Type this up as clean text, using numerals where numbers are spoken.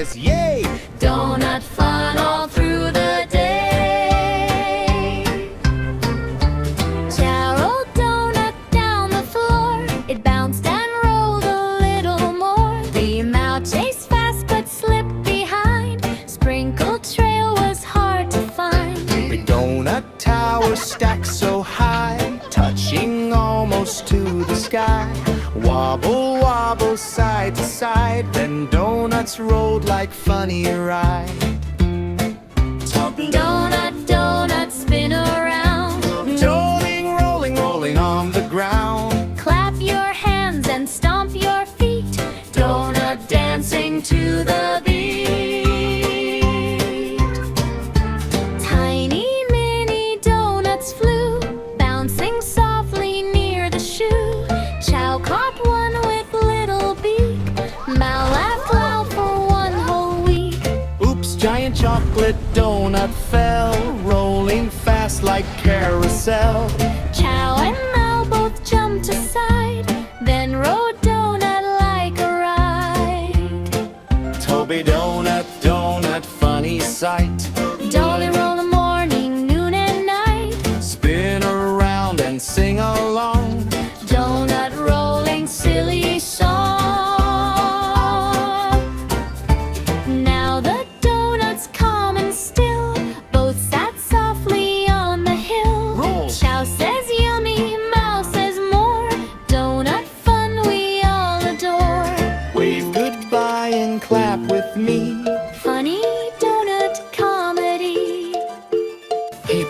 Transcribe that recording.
says yay. Donut fun all through the day. Chow rolled donut down the floor. It bounced and rolled a little more. The Mau chased fast but slipped behind. Sprinkled trail was hard to find. Big donut tower stacked so high, touching almost to the sky. Wobble, wobble, side to side, then donuts rolled like funny ride. Donut, donut, spin around. Rolling, rolling, rolling on the ground. Clap your hands and stomp your feet. Donut dancing to the beat. Tiny mini donuts flew, bouncing softly near the shoe. Chow caught one with little beak. Mau laughed loud for one whole week. Oops, giant chocolate donut fell, rolling fast like carousel. Chow and Mau both jumped aside, then rode donut like a ride. Toby donut, donut, funny sight. Dolly roll the morning, noon and night. Spin around and sing along. Donut rolling silly song. Now the donuts calm and still, both sat softly on the hill. Roll. Chow says yummy, Mau says more. Donut fun we all adore. Wave goodbye and clap with me. Funny donut comedy. Hey,